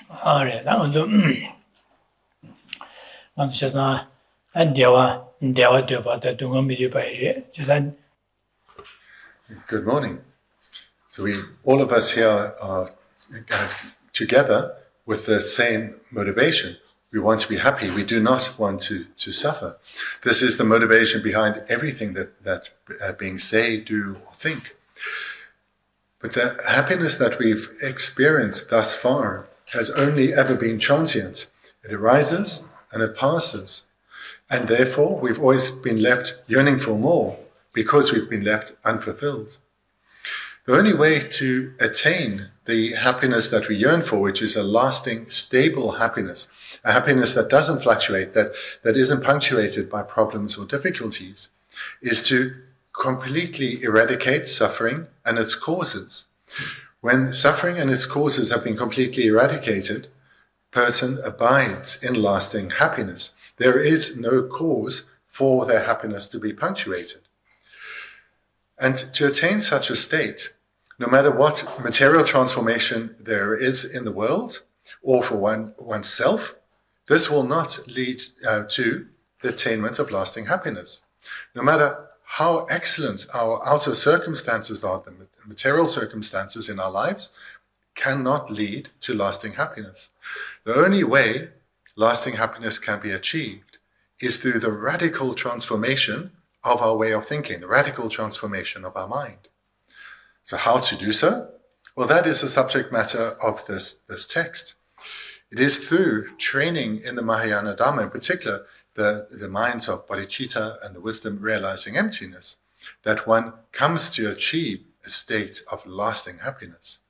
그래. 나는 좀 먼저 대화 되어봐도 동의를 봐야지. Good morning. So all of us here are together with the same motivation. We want to be happy. We do not want to suffer. This is the motivation behind everything that being say, do, or think. But the happiness that we've experienced thus far has only ever been transient. It arises and it passes. And therefore, we've always been left yearning for more because we've been left unfulfilled. The only way to attain the happiness that we yearn for, which is a lasting, stable happiness, a happiness that doesn't fluctuate, that isn't punctuated by problems or difficulties, is to completely eradicate suffering and its causes. When suffering and its causes have been completely eradicated, person abides in lasting happiness. There is no cause for their happiness to be punctuated. And to attain such a state, no matter what material transformation there is in the world, or for oneself, this will not lead to the attainment of lasting happiness. No matter how excellent our outer circumstances are, the material circumstances in our lives cannot lead to lasting happiness. The only way lasting happiness can be achieved is through the radical transformation of our way of thinking, the radical transformation of our mind. So how to do so? Well, that is the subject matter of this text. It is through training in the Mahayana Dharma, in particular, the minds of bodhicitta and the wisdom realizing emptiness, that one comes to achieve a state of lasting happiness.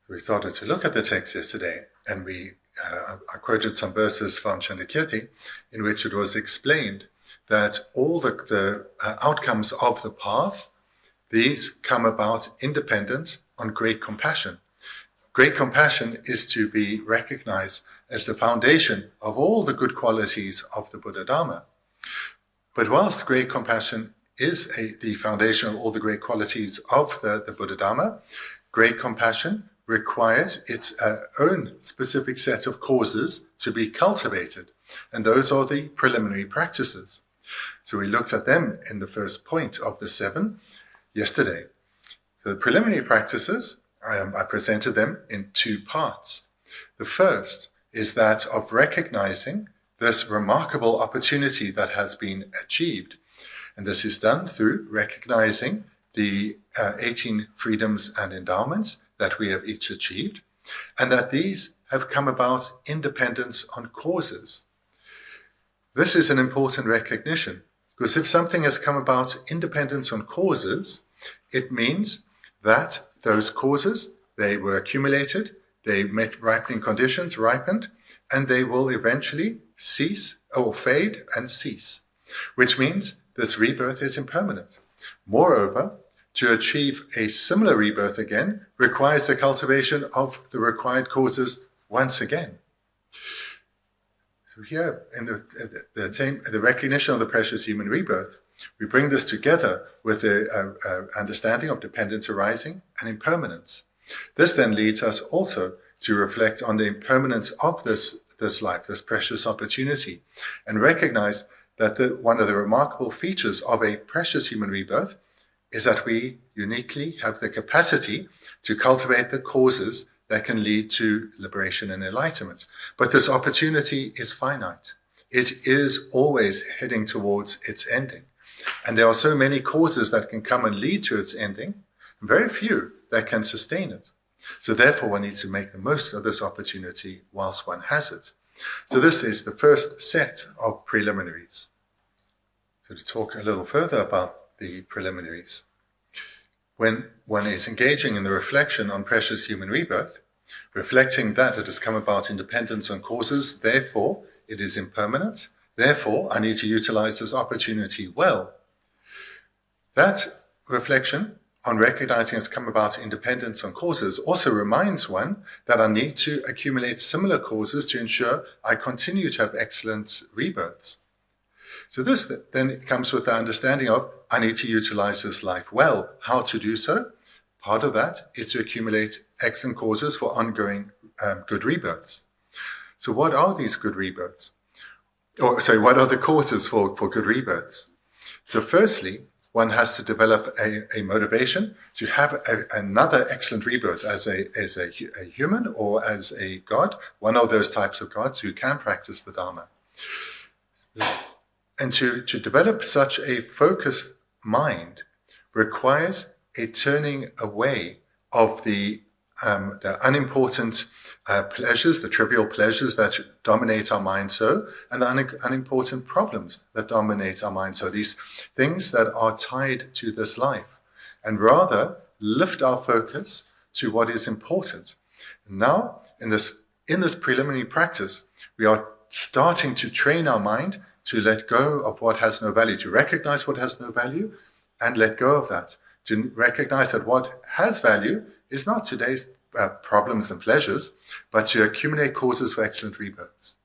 We started to look at the text yesterday, and I quoted some verses from Chandakirti, in which it was explained that all the outcomes of the path, these come about independent on great compassion. Great compassion is to be recognized as the foundation of all the good qualities of the Buddha Dharma. But whilst great compassion is the foundation of all the great qualities of the Buddha Dharma, great compassion requires its own specific set of causes to be cultivated. And those are the preliminary practices. So we looked at them in the first point of the 7 yesterday. So the preliminary practices, I presented them in 2 parts. The first is that of recognizing this remarkable opportunity that has been achieved. And this is done through recognizing the 18 freedoms and endowments that we have each achieved, and that these have come about independence on causes. This is an important recognition, because if something has come about independence on causes, it means that those causes, they were accumulated, they met ripening conditions, ripened, and they will eventually cease or fade and cease, which means this rebirth is impermanent. Moreover, to achieve a similar rebirth again requires the cultivation of the required causes once again. So here, in the recognition of the precious human rebirth, we bring this together with the understanding of dependence arising and impermanence. This then leads us also to reflect on the impermanence of this life, this precious opportunity, and recognize that one of the remarkable features of a precious human rebirth is that we uniquely have the capacity to cultivate the causes that can lead to liberation and enlightenment. But this opportunity is finite. It is always heading towards its ending. And there are so many causes that can come and lead to its ending, and very few that can sustain it. So therefore one needs to make the most of this opportunity whilst one has it. So this is the first set of preliminaries. So to talk a little further about the preliminaries. When one is engaging in the reflection on precious human rebirth, reflecting that it has come about independence on causes, therefore it is impermanent, therefore I need to utilize this opportunity well. That reflection on recognizing it's come about independence on causes also reminds one that I need to accumulate similar causes to ensure I continue to have excellent rebirths. So this then comes with the understanding of I need to utilize this life well. How to do so? Part of that is to accumulate excellent causes for ongoing good rebirths. So what are these good rebirths? What are the causes for good rebirths? So firstly, one has to develop a motivation to have another excellent rebirth as a human or as a god, one of those types of gods who can practice the Dharma. And to develop such a focused mind requires a turning away of the unimportant pleasures, the trivial pleasures that dominate our mind and the unimportant problems that dominate our mind these things that are tied to this life, and rather lift our focus to what is important. Now, in this preliminary practice, we are starting to train our mind to let go of what has no value, to recognize what has no value and let go of that, to recognize that what has value is not today's problems and pleasures, but to accumulate causes for excellent rebirths.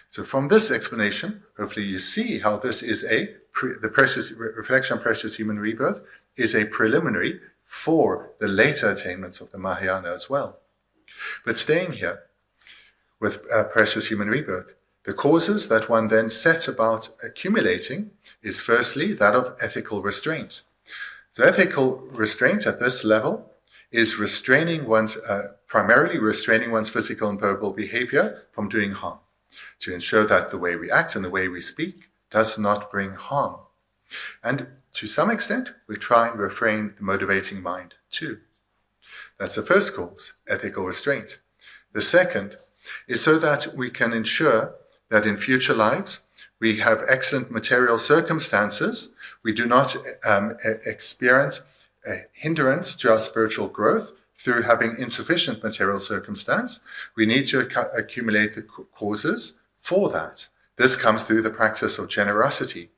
So from this explanation, hopefully you see how this is the precious reflection on precious human rebirth is a preliminary for the later attainments of the Mahayana as well. But staying here with precious human rebirth, the causes that one then sets about accumulating is firstly that of ethical restraint. So ethical restraint at this level is primarily restraining one's physical and verbal behavior from doing harm, to ensure that the way we act and the way we speak does not bring harm. And to some extent, we try and refrain the motivating mind too. That's the first cause, ethical restraint. The second is so that we can ensure that in future lives we have excellent material circumstances. We do not experience a hindrance to our spiritual growth through having insufficient material circumstance. We need to accumulate the causes for that. This comes through the practice of generosity.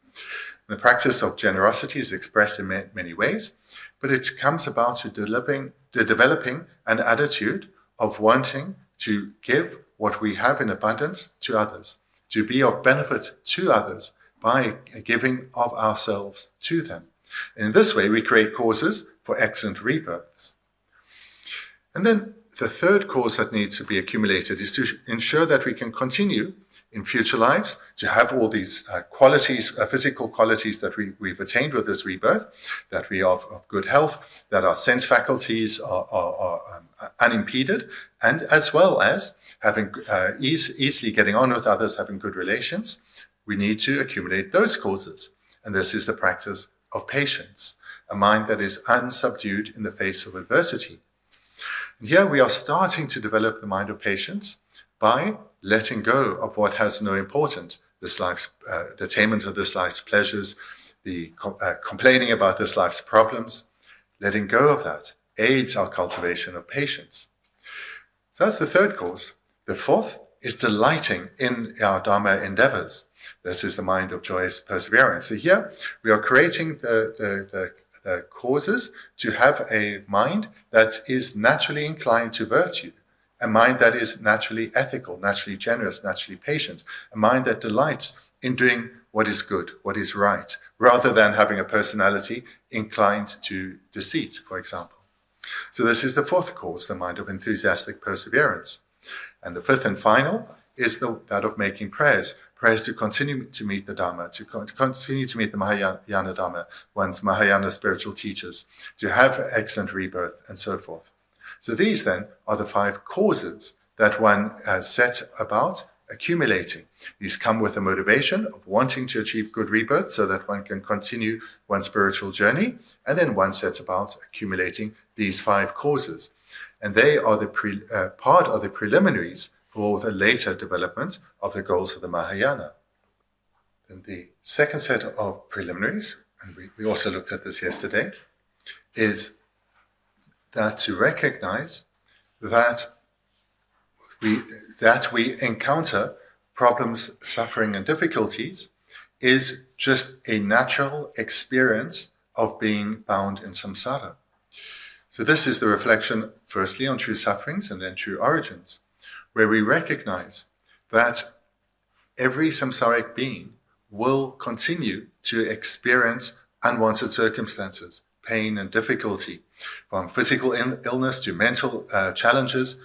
The practice of generosity is expressed in many ways, but it comes about to developing an attitude of wanting to give what we have in abundance to others, to be of benefit to others by giving of ourselves to them. In this way, we create causes for excellent rebirths. And then the third cause that needs to be accumulated is to ensure that we can continue in future lives to have all these qualities, physical qualities that we've attained with this rebirth, that we are of good health, that our sense faculties are unimpeded, and as well as having easily getting on with others, having good relations. We need to accumulate those causes. And this is the practice of patience, a mind that is unsubdued in the face of adversity. And here we are starting to develop the mind of patience by letting go of what has no importance, the attainment of this life's pleasures, the complaining about this life's problems. Letting go of that aids our cultivation of patience. So that's the third cause. The fourth is delighting in our Dharma endeavors. This is the mind of joyous perseverance. So here we are creating the causes to have a mind that is naturally inclined to virtue, a mind that is naturally ethical, naturally generous, naturally patient, a mind that delights in doing what is good, what is right, rather than having a personality inclined to deceit, for example. So this is the fourth cause, the mind of enthusiastic perseverance. And the fifth and final is that of making prayers to continue to meet the Dharma, to continue to meet the Mahayana Dharma, one's Mahayana spiritual teachers, to have excellent rebirth, and so forth. So these then are the 5 causes that one sets about accumulating. These come with a motivation of wanting to achieve good rebirth so that one can continue one's spiritual journey, and then one sets about accumulating these 5 causes. And they are the part of the preliminaries for the later development of the goals of the Mahayana. Then the second set of preliminaries, and we also looked at this yesterday, is that to recognize that we encounter problems, suffering, and difficulties is just a natural experience of being bound in samsara. So this is the reflection, firstly, on true sufferings and then true origins, where we recognize that every samsaric being will continue to experience unwanted circumstances, pain and difficulty, from physical illness to mental challenges.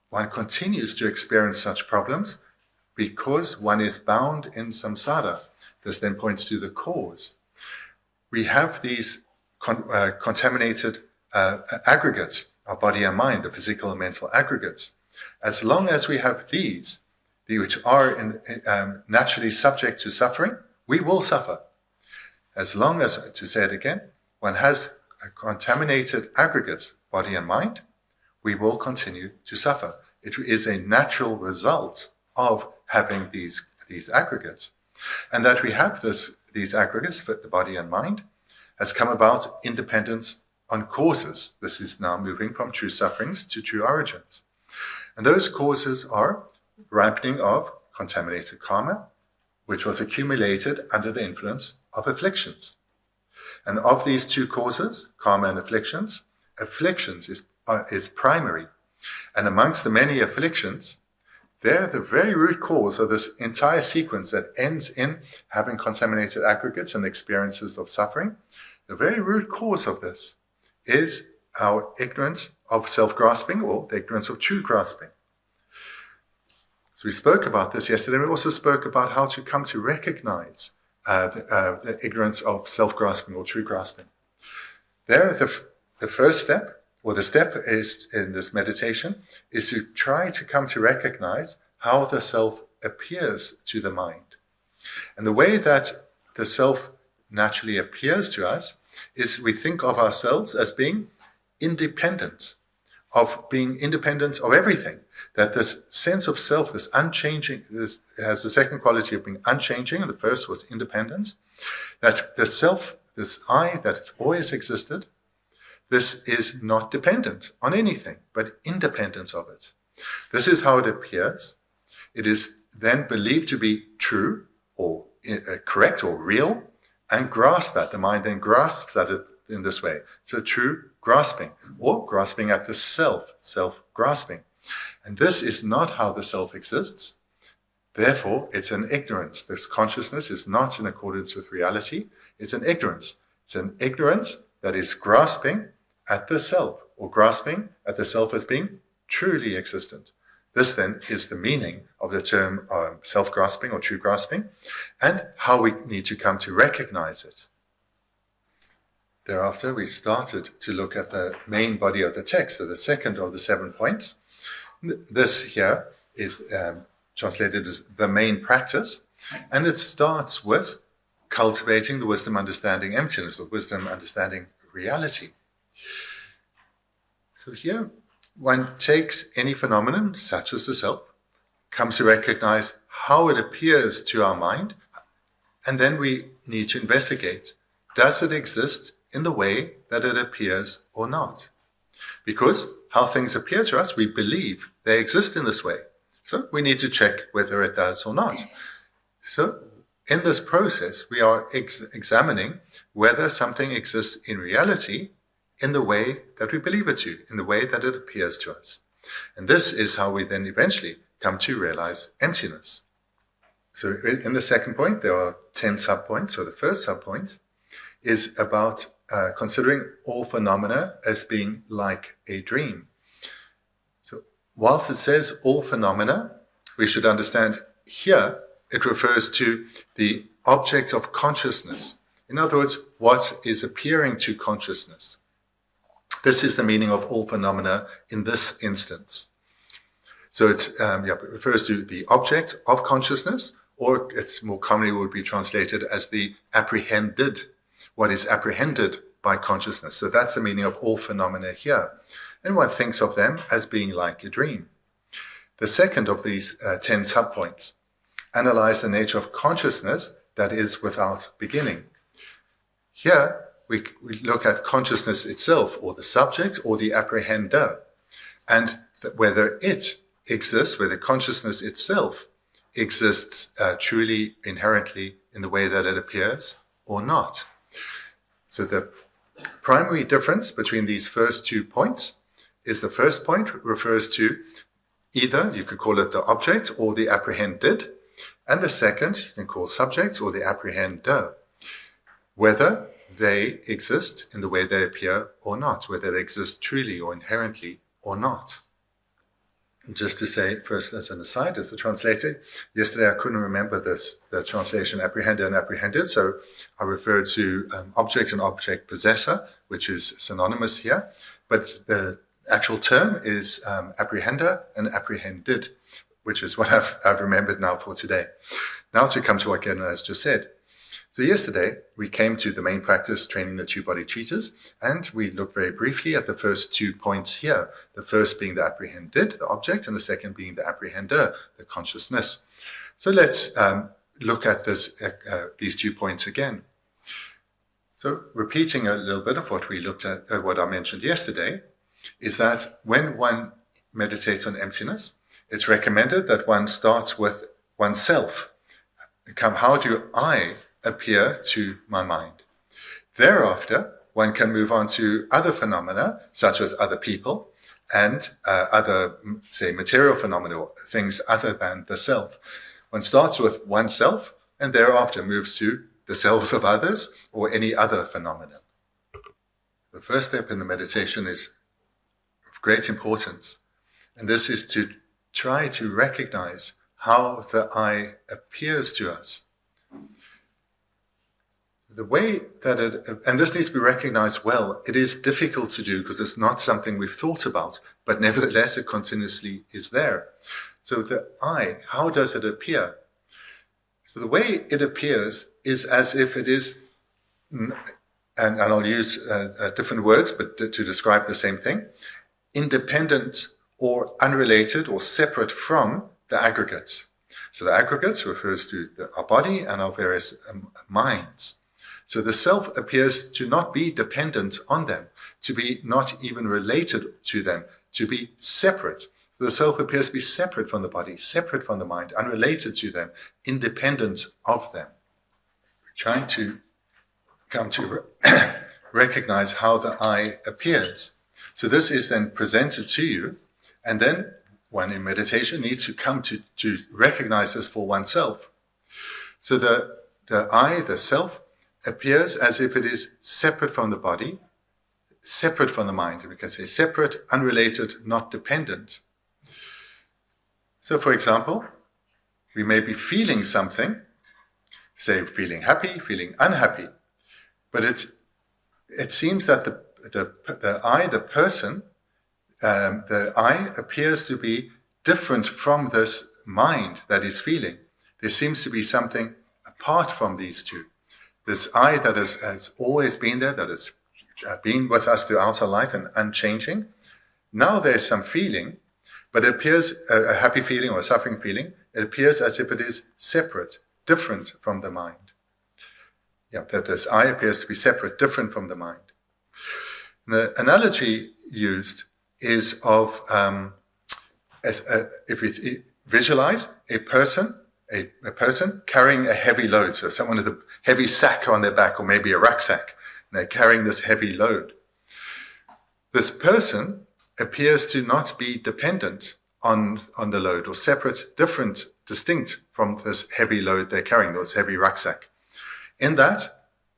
one continues to experience such problems because one is bound in samsara. This then points to the cause. We have these contaminated aggregates, our body and mind, the physical and mental aggregates. As long as we have these, which are naturally subject to suffering, we will suffer. As long as, to say it again, one has contaminated aggregates, body and mind, we will continue to suffer. It is a natural result of having these aggregates. And that we have these aggregates, the body and mind, has come about independence on causes. This is now moving from true sufferings to true origins. And those causes are ripening of contaminated karma, which was accumulated under the influence of afflictions. And of these two causes, karma and afflictions is primary. And amongst the many afflictions, they're the very root cause of this entire sequence that ends in having contaminated aggregates and experiences of suffering. The very root cause of this is our ignorance of self-grasping, or the ignorance of true grasping. So we spoke about this yesterday. We also spoke about how to come to recognize the ignorance of self-grasping or true grasping. There, the first step, or the step is in this meditation, is to try to come to recognize how the self appears to the mind. And the way that the self naturally appears to us is we think of ourselves as being independent of everything. That this sense of self, this unchanging, this has the second quality of being unchanging, and the first was independent. That the self, this I that always existed, this is not dependent on anything, but independent of it. This is how it appears. It is then believed to be true or correct or real, and grasped at. The mind then grasps at it in this way. So true grasping, or grasping at the self-grasping. And this is not how the self exists. Therefore, it's an ignorance. This consciousness is not in accordance with reality. It's an ignorance. It's an ignorance that is grasping at the self, or grasping at the self as being truly existent. This then is the meaning of the term self-grasping or true grasping, and how we need to come to recognize it. Thereafter, we started to look at the main body of the text, so the second of the 7 points. This here is translated as the main practice, and it starts with cultivating the wisdom understanding emptiness, or wisdom understanding reality. So here, one takes any phenomenon, such as the self, comes to recognize how it appears to our mind, and then we need to investigate, does it exist in the way that it appears or not? Because how things appear to us, we believe they exist in this way. So we need to check whether it does or not. So in this process, we are examining whether something exists in reality in the way that we believe it to, in the way that it appears to us. And this is how we then eventually come to realize emptiness. So in the second point, there are 10 subpoints. So the first subpoint is about considering all phenomena as being like a dream. So whilst it says all phenomena, we should understand here it refers to the object of consciousness. In other words, what is appearing to consciousness. This is the meaning of all phenomena in this instance. So it refers to the object of consciousness, or it's more commonly would be translated as the apprehended, what is apprehended by consciousness. So that's the meaning of all phenomena here. And one thinks of them as being like a dream. The second of these 10 subpoints, analyze the nature of consciousness that is without beginning. Here, we look at consciousness itself, or the subject, or the apprehender, and whether it exists, whether consciousness itself exists truly, inherently, in the way that it appears, or not. So the primary difference between these first 2 points is the first point refers to either, you could call it the object or the apprehended, and the second you can call subject or the apprehender, whether they exist in the way they appear or not, whether they exist truly or inherently or not. Just to say first as an aside, as a translator, yesterday I couldn't remember the translation apprehender and apprehended, so I referred to object and object possessor, which is synonymous here, but the actual term is apprehender and apprehended, which is what I've remembered now for today. Now to come to what Gedna has just said. So yesterday, we came to the main practice, training the two-body cheetahs, and we looked very briefly at the first 2 points here. The first being the apprehended, the object, and the second being the apprehender, the consciousness. So let's look at these 2 points again. So repeating a little bit of what we looked at, what I mentioned yesterday, is that when one meditates on emptiness, it's recommended that one starts with oneself. How do I appear to my mind? Thereafter, one can move on to other phenomena, such as other people and other, say, material phenomena, or things other than the self. One starts with oneself and thereafter moves to the selves of others or any other phenomenon. The first step in the meditation is of great importance, and this is to try to recognize how the I appears to us. The way that and this needs to be recognized well, it is difficult to do because it's not something we've thought about, but nevertheless it continuously is there. So the I, how does it appear? So the way it appears is as if it is, and I'll use different words, but to describe the same thing, independent or unrelated or separate from the aggregates. So the aggregates refers to our body and our various minds. So the self appears to not be dependent on them, to be not even related to them, to be separate. So the self appears to be separate from the body, separate from the mind, unrelated to them, independent of them. We're trying to come to recognize how the I appears. So this is then presented to you, and then one in meditation needs to come to recognize this for oneself. So the I, the self, appears as if it is separate from the body, separate from the mind. We can say separate, unrelated, not dependent. So for example, we may be feeling something, say feeling happy, feeling unhappy, but it seems that the I, the person, the I appears to be different from this mind that is feeling. There seems to be something apart from these two. This I that has always been there, that has been with us throughout our life and unchanging. Now there's some feeling, but it appears a happy feeling or a suffering feeling. It appears as if it is separate, different from the mind. That this I appears to be separate, different from the mind. The analogy used is of, if we visualize a person carrying a heavy load. So someone with a heavy sack on their back, or maybe a rucksack, and they're carrying this heavy load. This person appears to not be dependent on the load, or separate, different, distinct from this heavy load they're carrying, this heavy rucksack. In that,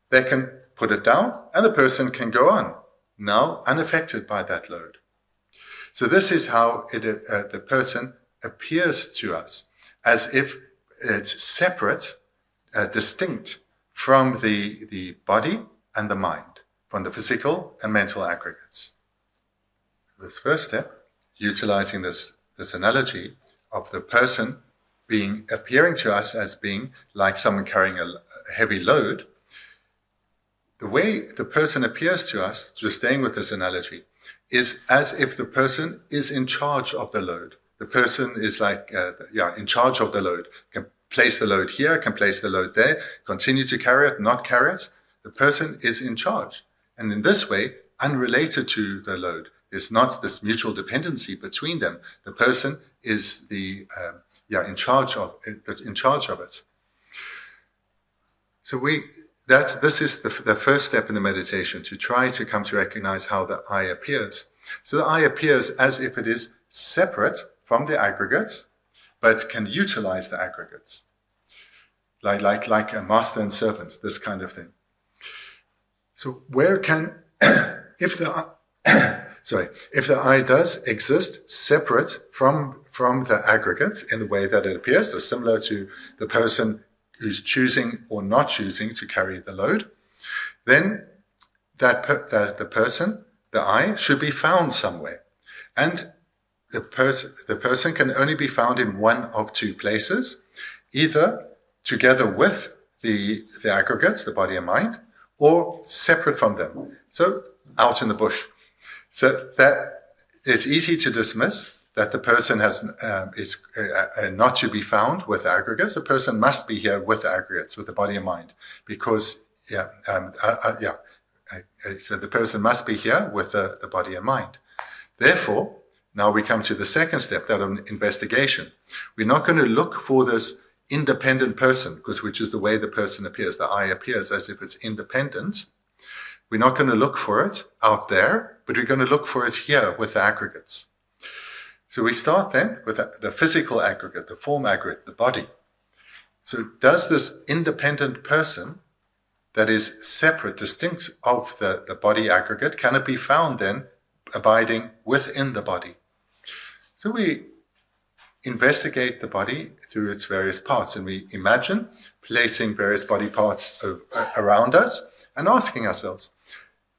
they can put it down and the person can go on, now unaffected by that load. So this is how the person appears to us, as if it's separate, distinct from the body and the mind, from the physical and mental aggregates. This first step, utilizing this analogy of the person appearing to us as being like someone carrying a heavy load, the way the person appears to us, just staying with this analogy, is as if the person is in charge of the load. The person is like, in charge of the load. Can place the load here, can place the load there, continue to carry it, not carry it. The person is in charge. And in this way, unrelated to the load. There's not this mutual dependency between them. The person is in charge of it. So this is the first step in the meditation, to try to come to recognize how the I appears. So the I appears as if it is separate from the aggregates, but can utilize the aggregates. Like a master and servant, this kind of thing. So where can, if the if the I does exist separate from the aggregate in the way that it appears, so similar to the person who's choosing or not choosing to carry the load, then the person, the I, should be found somewhere. And the person can only be found in one of two places, either together with the aggregates, the body and mind, or separate from them, so out in the bush. So that it's easy to dismiss that the person is not to be found with the aggregates. The person must be here with the aggregates, with the body and mind, because so the person must be here with the body and mind. Therefore, now we come to the second step, that of investigation. We're not going to look for this independent person, which is the way the person appears. The I appears as if it's independent. We're not going to look for it out there, but we're going to look for it here with the aggregates. So we start then with the physical aggregate, the form aggregate, the body. So does this independent person that is separate, distinct of the body aggregate, can it be found then abiding within the body? So we investigate the body through its various parts, and we imagine placing various body parts around us and asking ourselves,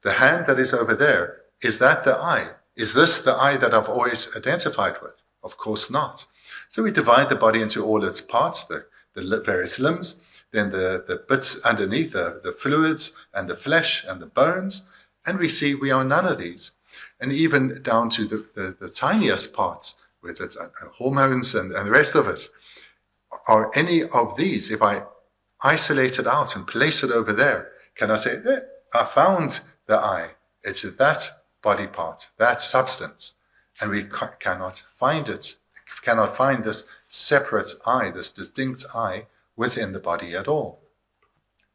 the hand that is over there, is that the I? Is this the I that I've always identified with? Of course not. So we divide the body into all its parts, the various limbs, then the bits underneath, the fluids and the flesh and the bones, and we see we are none of these. And even down to the tiniest parts, with its hormones and the rest of it, are any of these, if I isolate it out and place it over there, can I say, I found the I, it's that body part, that substance, and we cannot find it, cannot find this separate I, this distinct I within the body at all.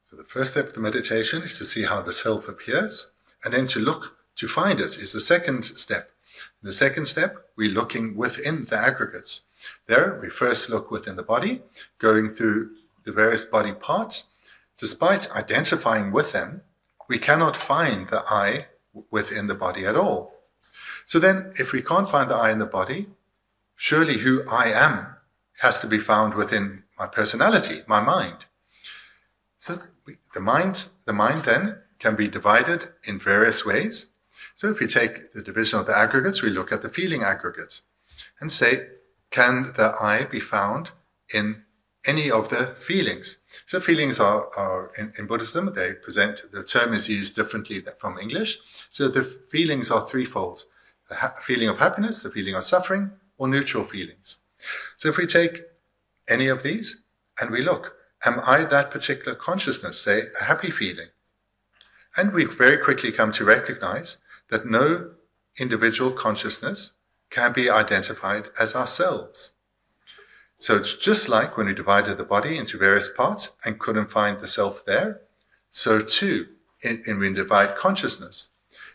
So the first step of the meditation is to see how the self appears, and then to look to find it is the second step. In the second step, we're looking within the aggregates. There, we first look within the body, going through the various body parts. Despite identifying with them, we cannot find the I within the body at all. So then, if we can't find the I in the body, surely who I am has to be found within my personality, my mind. So the mind then can be divided in various ways. So if we take the division of the aggregates, we look at the feeling aggregates and say, can the I be found in any of the feelings? So feelings are in Buddhism, they present, the term is used differently from English. So the feelings are threefold: the feeling of happiness, the feeling of suffering, or neutral feelings. So if we take any of these and we look, am I that particular consciousness, say a happy feeling? And we very quickly come to recognize that no individual consciousness can be identified as ourselves. So it's just like when we divided the body into various parts and couldn't find the self there, so too when we divide consciousness.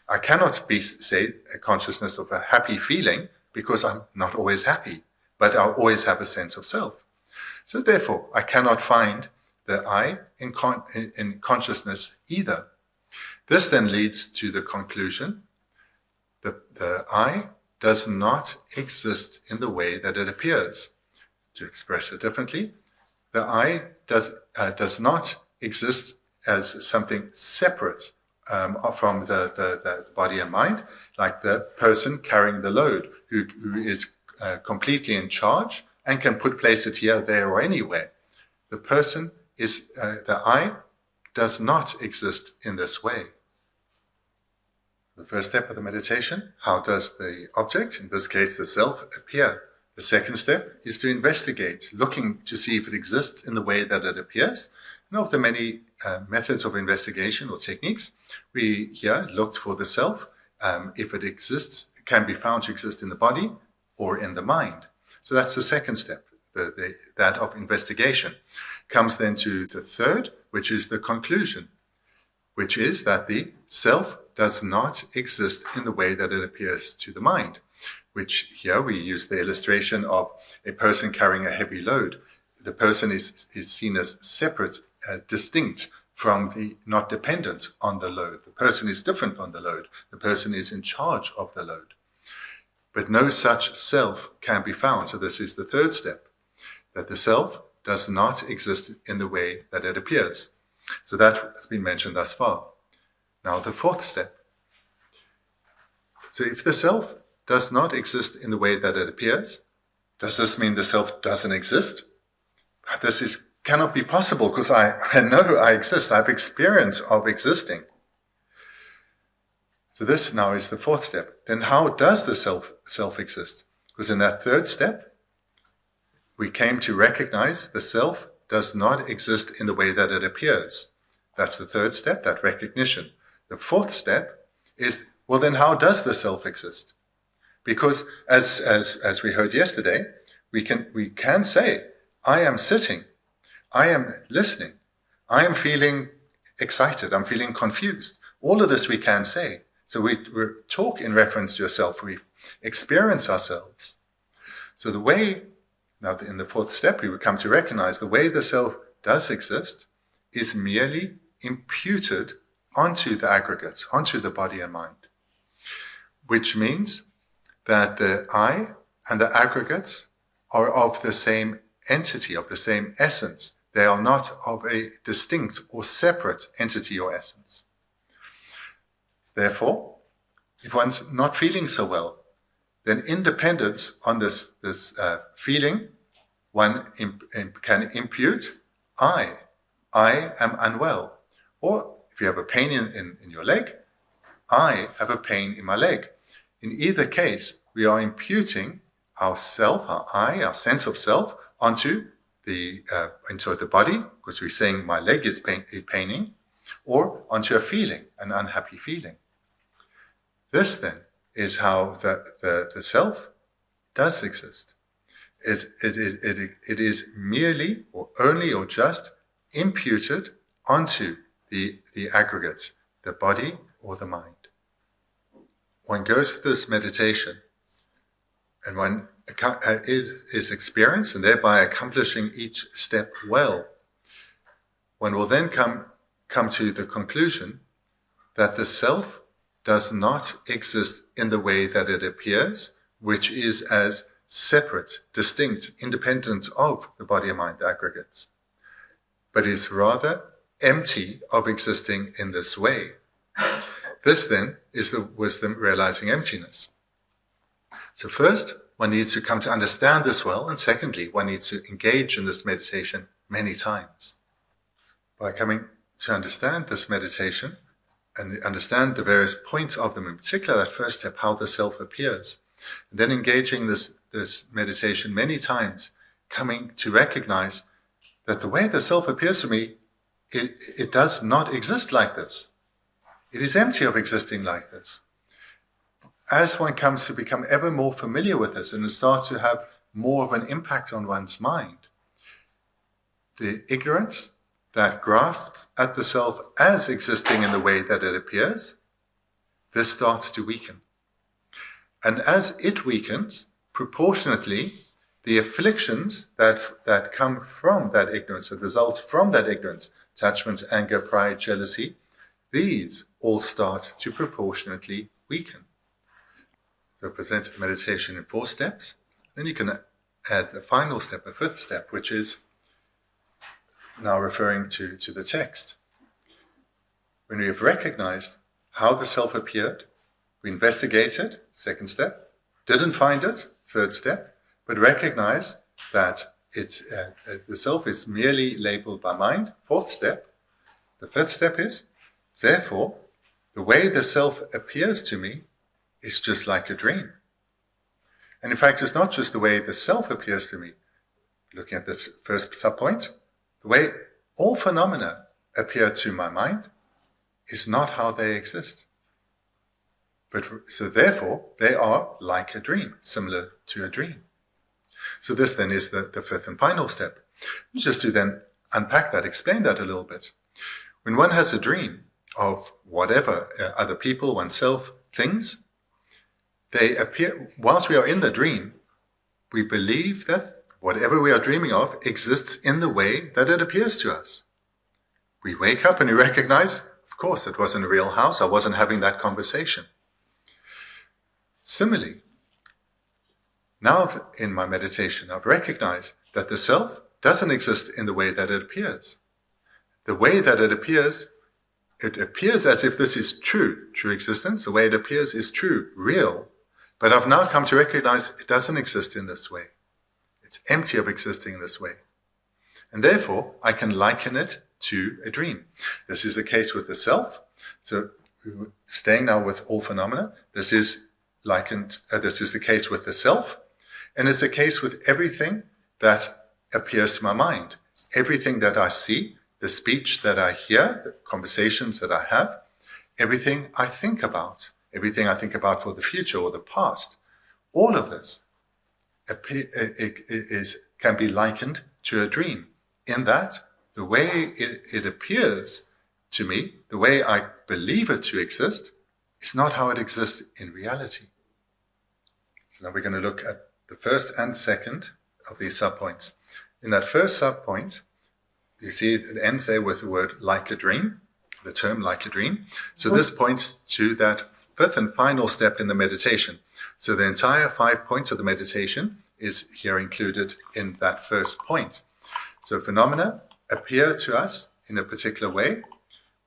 I cannot be, say, a consciousness of a happy feeling because I'm not always happy, but I always have a sense of self. So therefore, I cannot find the I in consciousness either. This then leads to the conclusion that the I does not exist in the way that it appears. To express it differently, the I does not exist as something separate from the body and mind, like the person carrying the load, who is completely in charge and can place it here, there, or anywhere. The person is, the I does not exist in this way. The first step of the meditation, how does the object, in this case the self, appear? The second step is to investigate, looking to see if it exists in the way that it appears. And of the many methods of investigation or techniques, we here looked for the self, if it exists, can be found to exist in the body or in the mind. So that's the second step, that of investigation. Comes then to the third, which is the conclusion, which is that the self does not exist in the way that it appears to the mind, which here we use the illustration of a person carrying a heavy load. The person is seen as separate, distinct not dependent on the load. The person is different from the load. The person is in charge of the load. But no such self can be found. So this is the third step, that the self does not exist in the way that it appears. So that has been mentioned thus far. Now the fourth step. So if the self does not exist in the way that it appears, does this mean the self doesn't exist? This cannot be possible, because I know I exist. I have experience of existing. So this now is the fourth step. Then how does the self exist? Because in that third step, we came to recognize the self does not exist in the way that it appears. That's the third step, that recognition. The fourth step is, well, then how does the self exist? Because as we heard yesterday, we can say, I am sitting, I am listening, I am feeling excited, I'm feeling confused. All of this we can say. So we talk in reference to yourself, we experience ourselves. So the way, now in the fourth step, we would come to recognize the way the self does exist is merely imputed onto the aggregates, onto the body and mind. Which means that the I and the aggregates are of the same entity, of the same essence. They are not of a distinct or separate entity or essence. Therefore, if one's not feeling so well, then independence on this feeling, one can impute, I am unwell. Or if you have a pain in your leg, I have a pain in my leg. In either case, we are imputing our self, our sense of self, onto into the body, because we're saying my leg is paining, or onto a feeling, an unhappy feeling. This then is how the self does exist. It is merely or only or just imputed onto the aggregate, the body or the mind. One goes through this meditation and one is experienced and thereby accomplishing each step well. One will then come to the conclusion that the self does not exist in the way that it appears, which is as separate, distinct, independent of the body and mind aggregates, but is rather empty of existing in this way. This then is the wisdom realizing emptiness. So first, one needs to come to understand this well, and secondly, one needs to engage in this meditation many times. By coming to understand this meditation and understand the various points of them, in particular that first step, how the self appears, and then engaging this meditation many times, coming to recognize that the way the self appears to me, it does not exist like this. It is empty of existing like this. As one comes to become ever more familiar with this and starts to have more of an impact on one's mind, the ignorance that grasps at the self as existing in the way that it appears, this starts to weaken. And as it weakens, proportionately, the afflictions that come from that ignorance, that result from that ignorance, attachment, anger, pride, jealousy, these all start to proportionately weaken. So present meditation in 4 steps. Then you can add the final step, a 5th step, which is now referring to the text. When we have recognized how the self appeared, we investigated, 2nd step, didn't find it, 3rd step, but recognize that the self is merely labeled by mind, 4th step. The 5th step is, therefore, the way the self appears to me is just like a dream. And in fact, it's not just the way the self appears to me. Looking at this first subpoint, the way all phenomena appear to my mind is not how they exist. So therefore, they are like a dream, similar to a dream. So this then is the 5th and final step. Just to then unpack that, explain that a little bit. When one has a dream of whatever, other people, oneself, things, they appear, whilst we are in the dream, we believe that whatever we are dreaming of exists in the way that it appears to us. We wake up and we recognize, of course, it wasn't a real house. I wasn't having that conversation. Similarly, now in my meditation, I've recognized that the self doesn't exist in the way that it appears. The way that it appears as if this is true existence. The way it appears is true, real. But I've now come to recognize it doesn't exist in this way. It's empty of existing in this way. And therefore, I can liken it to a dream. This is the case with the self. So staying now with all phenomena, this is the case with the self. And it's the case with everything that appears to my mind. Everything that I see, the speech that I hear, the conversations that I have, everything I think about for the future or the past, all of this can be likened to a dream, in that the way it appears to me, the way I believe it to exist, is not how it exists in reality. So now we're going to look at the first and second of these subpoints. In that first subpoint, you see it ends there with the word like a dream, the term like a dream. So this points to that fifth and final step in the meditation. So the entire 5 points of the meditation is here included in that first point. So phenomena appear to us in a particular way.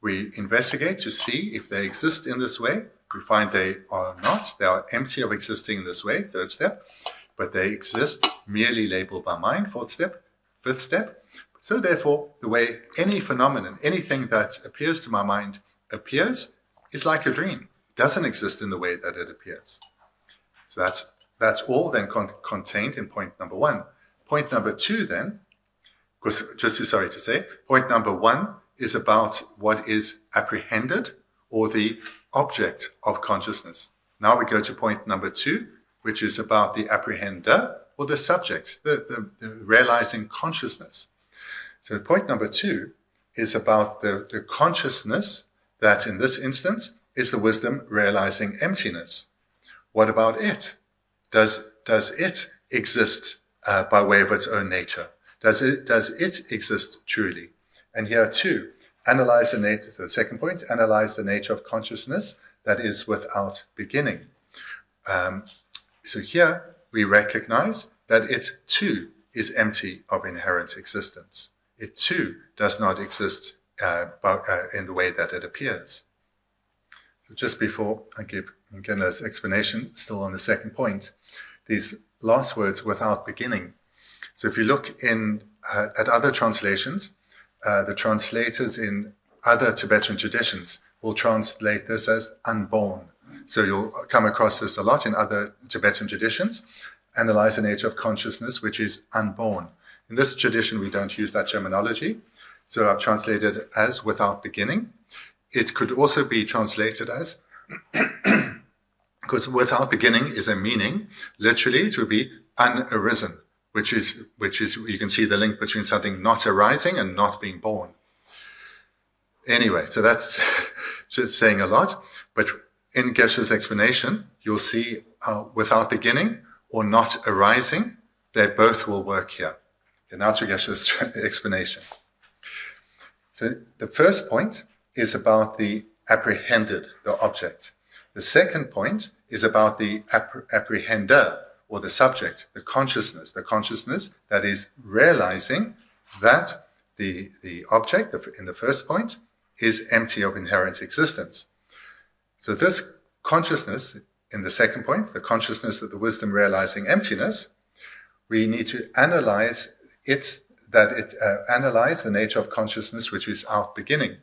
We investigate to see if they exist in this way. We find they are not. They are empty of existing in this way, third step. But they exist merely labeled by mind, fourth step. Fifth step. So therefore, the way any phenomenon, anything that appears to my mind appears, is like a dream. It doesn't exist in the way that it appears. So that's all then contained in point number 1. Point number 2 then, point number 1 is about what is apprehended, or the object of consciousness. Now we go to point number 2, which is about the apprehender, or the subject, the realizing consciousness. So point number 2 is about the consciousness that in this instance is the wisdom realizing emptiness. What about it? Does it exist by way of its own nature? Does it exist truly? And here too, analyze the nature. So the second point, analyze the nature of consciousness that is without beginning. So here we recognize that it too is empty of inherent existence. It too does not exist in the way that it appears. So just before I give Genna's explanation, still on the second point, these last words, without beginning. So if you look at other translations, the translators in other Tibetan traditions will translate this as unborn. So you'll come across this a lot in other Tibetan traditions. Analyze the nature of consciousness, which is unborn. In this tradition, we don't use that terminology. So I've translated it as without beginning. It could also be translated as, because without beginning is a meaning, literally it would be unarisen, which is you can see the link between something not arising and not being born. Anyway, so that's just saying a lot. But in Geshe's explanation, you'll see without beginning or not arising, they both will work here. Okay, now to Geshe's explanation. So the first point is about the apprehended, the object. The second point is about the apprehender, or the subject, the consciousness that is realizing that the object in the first point is empty of inherent existence. So this consciousness in the second point, the consciousness of the wisdom realizing emptiness, we need to analyze analyze the nature of consciousness which is out beginning.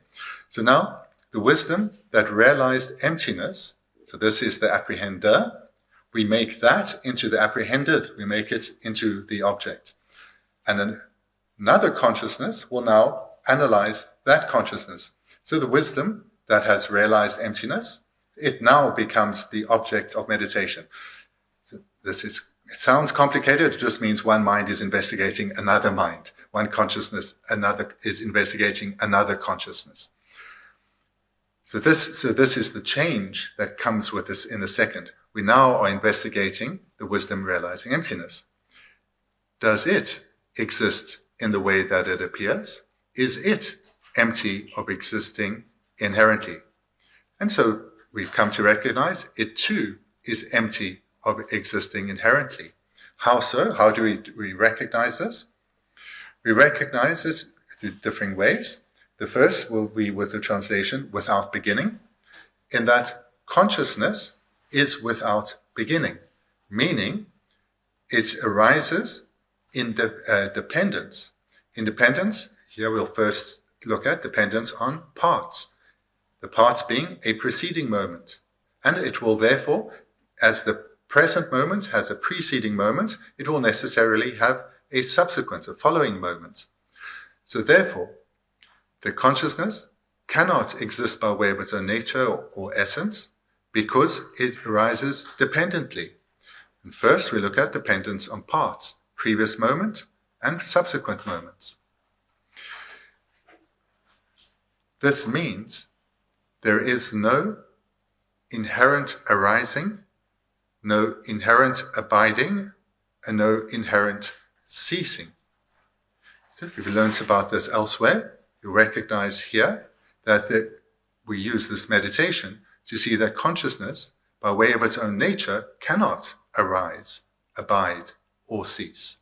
So now the wisdom that realized emptiness, so this is the apprehender, we make that into the apprehended, we make it into the object. And another consciousness will now analyze that consciousness. So the wisdom that has realized emptiness, it now becomes the object of meditation. So it sounds complicated, it just means one mind is investigating another mind. One consciousness, another is investigating another consciousness. So this is the change that comes with this in the second. We now are investigating the wisdom realizing emptiness. Does it exist in the way that it appears? Is it empty of existing inherently. And so we've come to recognize it too is empty of existing inherently. How so? How do we recognize this? We recognize it through different ways. The first will be with the translation without beginning, in that consciousness is without beginning, meaning it arises in dependence. Independence, here we'll first look at dependence on parts, the parts being a preceding moment. And it will therefore, as the present moment has a preceding moment, it will necessarily have a subsequent, a following moment. So therefore, the consciousness cannot exist by way of its own nature or essence because it arises dependently. And first we look at dependence on parts, previous moment and subsequent moments. This means there is no inherent arising, no inherent abiding, and no inherent ceasing. So if you've learned about this elsewhere, you recognize here that we use this meditation to see that consciousness, by way of its own nature, cannot arise, abide, or cease.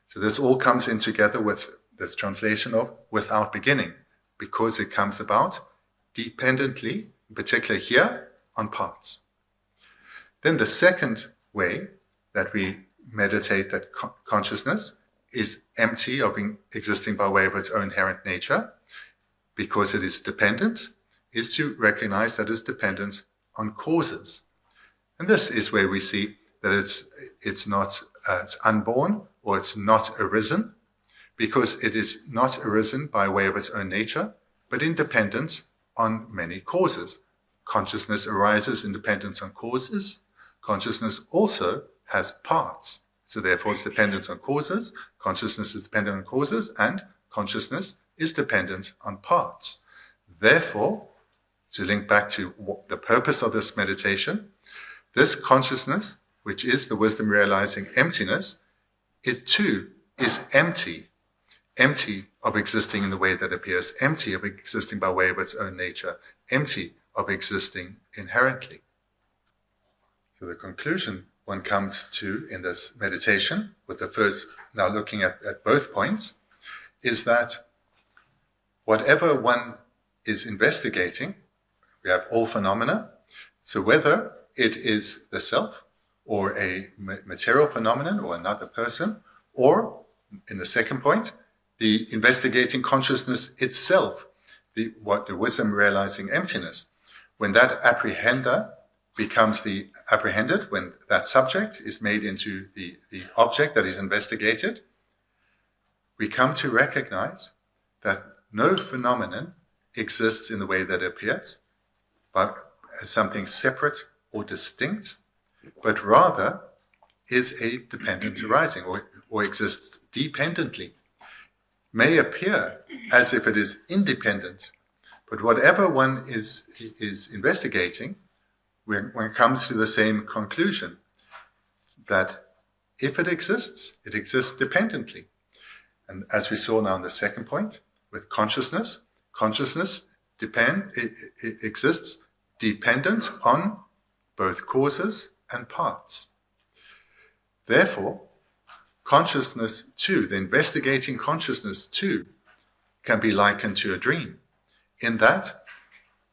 So this all comes in together with this translation of without beginning, because it comes about dependently, in particular here, on parts. Then the second way that we meditate that consciousness is empty of existing by way of its own inherent nature, because it is dependent, is to recognize that it's dependent on causes. And this is where we see that it's unborn, or it's not arisen, because it is not arisen by way of its own nature, but in dependence on many causes. Consciousness arises in dependence on causes. Consciousness also has parts. So therefore it's dependent on causes, consciousness is dependent on causes, and consciousness is dependent on parts. Therefore, to link back to the purpose of this meditation, this consciousness, which is the wisdom realizing emptiness, it too is empty. Empty of existing in the way that appears, empty of existing by way of its own nature, empty of existing inherently. So the conclusion one comes to in this meditation, with the first, now looking at both points, is that whatever one is investigating, we have all phenomena, so whether it is the self, or a material phenomenon, or another person, or, in the second point, the investigating consciousness itself, the wisdom realizing emptiness, when that apprehender becomes the apprehended, when that subject is made into the object that is investigated, we come to recognize that no phenomenon exists in the way that it appears, but as something separate or distinct, but rather is a dependent arising, or exists dependently. May appear as if it is independent, but whatever one is investigating, one comes to the same conclusion, that if it exists dependently. And as we saw now in the second point, with consciousness it exists dependent on both causes and parts. Therefore, consciousness too, the investigating consciousness too, can be likened to a dream, in that,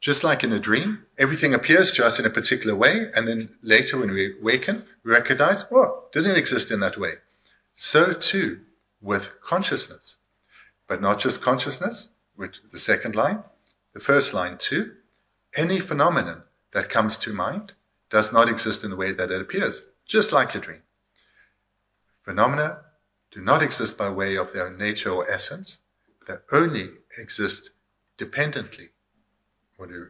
just like in a dream, everything appears to us in a particular way, and then later when we awaken, we recognize, oh, didn't exist in that way. So too with consciousness. But not just consciousness, which the second line, the first line too, any phenomenon that comes to mind does not exist in the way that it appears, just like a dream. Phenomena do not exist by way of their nature or essence, they only exist dependently. I want to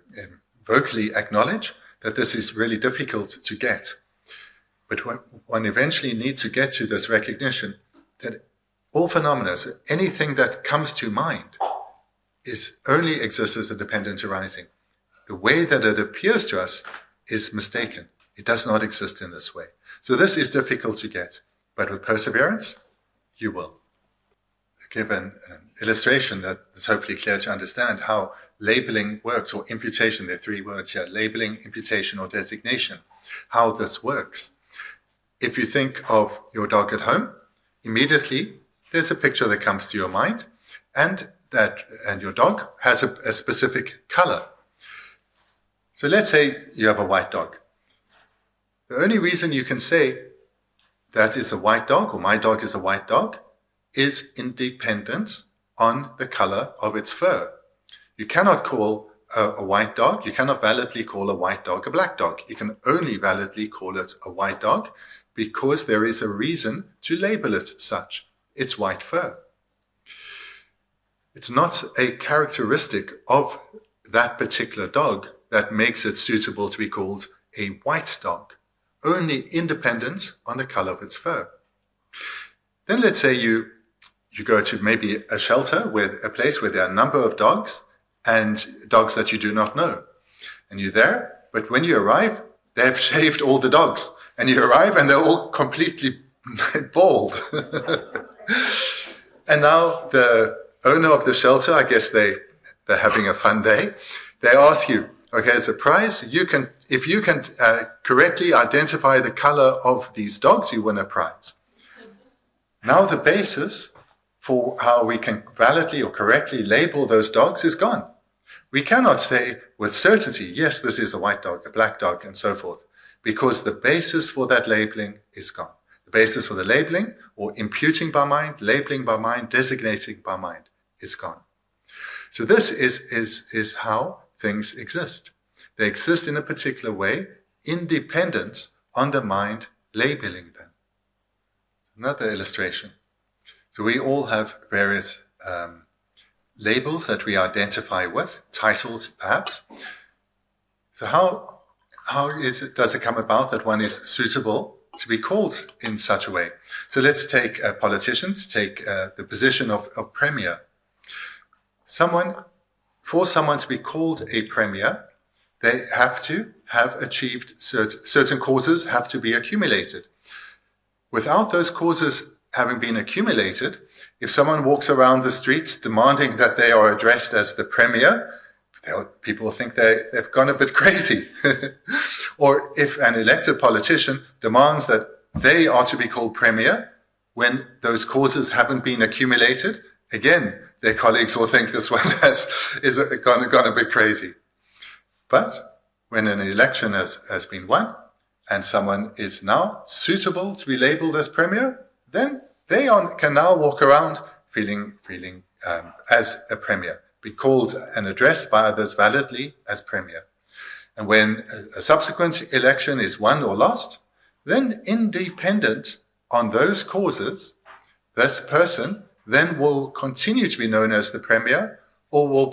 vocally acknowledge that this is really difficult to get. But one eventually needs to get to this recognition that all phenomena, so anything that comes to mind, only exists as a dependent arising. The way that it appears to us is mistaken. It does not exist in this way. So this is difficult to get, but with perseverance, you will. give an illustration that is hopefully clear to understand how labeling works, or imputation. There are three words here: labeling, imputation, or designation. How this works. If you think of your dog at home, immediately there's a picture that comes to your mind, and your dog has a specific color. So let's say you have a white dog. The only reason you can say that is a white dog, or my dog is a white dog, is in dependence on the color of its fur. You cannot call a white dog, you cannot validly call a white dog a black dog. You can only validly call it a white dog because there is a reason to label it such. It's white fur. It's not a characteristic of that particular dog that makes it suitable to be called a white dog. Only independence on the color of its fur. Then let's say you go to maybe a shelter, a place where there are a number of dogs, and dogs that you do not know. And you're there, but when you arrive, they have shaved all the dogs. And you arrive and they're all completely bald. And now the owner of the shelter, I guess they're having a fun day, they ask you, okay, as a prize, if you can correctly identify the color of these dogs, you win a prize. Now the basis for how we can validly or correctly label those dogs is gone. We cannot say with certainty, yes, this is a white dog, a black dog, and so forth, because the basis for that labeling is gone. The basis for the labeling, or imputing by mind, labeling by mind, designating by mind, is gone. So this is how things exist. They exist in a particular way, in dependence on the mind labeling them. Another illustration. So we all have various labels that we identify with, titles perhaps. So how does it come about that one is suitable to be called in such a way? So let's take politicians, take the position of premier. For someone to be called a premier, they have to have achieved certain causes have to be accumulated. Without those causes having been accumulated, if someone walks around the streets demanding that they are addressed as the premier, people think they've gone a bit crazy. Or if an elected politician demands that they are to be called premier, when those causes haven't been accumulated, again, their colleagues will think this one is gone a bit crazy. But when an election has been won, and someone is now suitable to be labeled as premier, then they can now walk around feeling as a premier, be called and addressed by others validly as premier. And when a subsequent election is won or lost, then independent on those causes, this person then will continue to be known as the premier, or will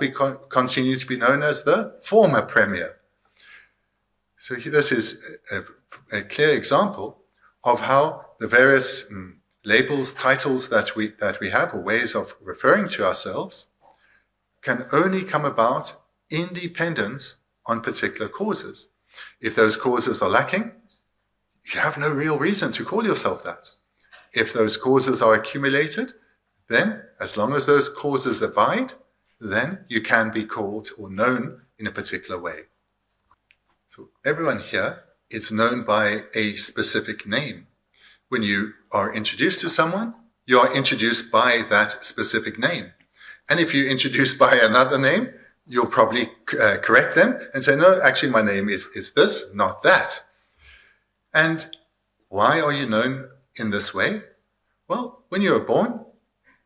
continue to be known as the former premier. So this is a clear example of how the various labels, titles that we have, or ways of referring to ourselves, can only come about in dependence on particular causes. If those causes are lacking, you have no real reason to call yourself that. If those causes are accumulated, then as long as those causes abide, then you can be called or known in a particular way. So everyone here is known by a specific name. When you are introduced to someone, you are introduced by that specific name. And if you're introduced by another name, you'll probably correct them and say, no, actually my name is this, not that. And why are you known in this way? Well, when you were born,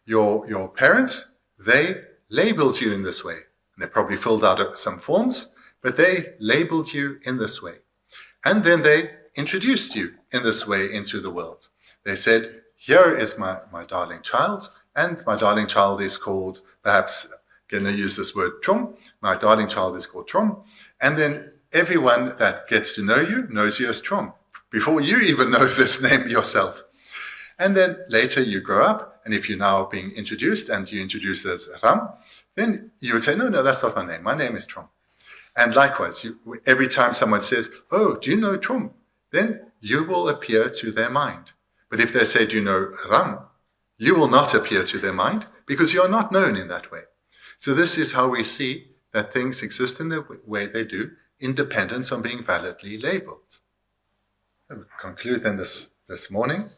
your parents, they labeled you in this way. And they probably filled out some forms, but they labeled you in this way. And then they introduced you in this way into the world. They said, here is my darling child, and my darling child is called, perhaps, again, they use this word, Trom. My darling child is called Trom. And then everyone that gets to know you knows you as Trom, before you even know this name yourself. And then later you grow up, and if you're now being introduced and you introduce as Ram, then you would say, no, that's not my name. My name is Trom. And likewise, every time someone says, oh, do you know Trom? Then you will appear to their mind. But if they say, do you know Ram? You will not appear to their mind because you are not known in that way. So this is how we see that things exist in the way they do, in dependence on being validly labeled. I will conclude then this morning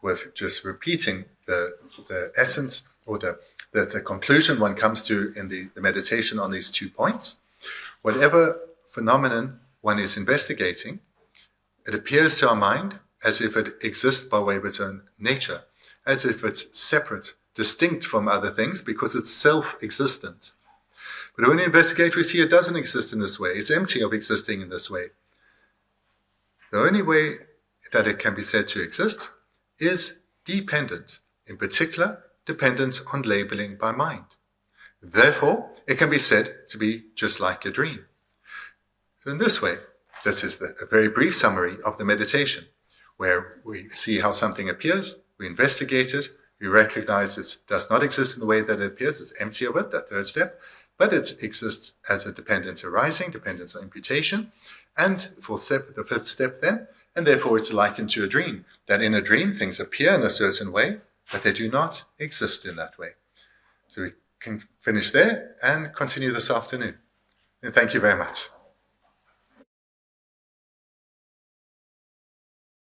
with just repeating the essence or the conclusion one comes to in the meditation on these 2 points. Whatever phenomenon one is investigating, it appears to our mind as if it exists by way of its own nature, as if it's separate, distinct from other things, because it's self-existent. But when we investigate, we see it doesn't exist in this way. It's empty of existing in this way. The only way that it can be said to exist is dependent, in particular, dependent on labeling by mind. Therefore, it can be said to be just like a dream. So in this way, this is a very brief summary of the meditation, where we see how something appears, we investigate it, we recognize it does not exist in the way that it appears, it's empty of it, that 3rd step, but it exists as a dependent arising, dependence on imputation, and the 5th step then, and therefore it's likened to a dream, that in a dream things appear in a certain way, but they do not exist in that way. So we can finish there and continue this afternoon. And thank you very much.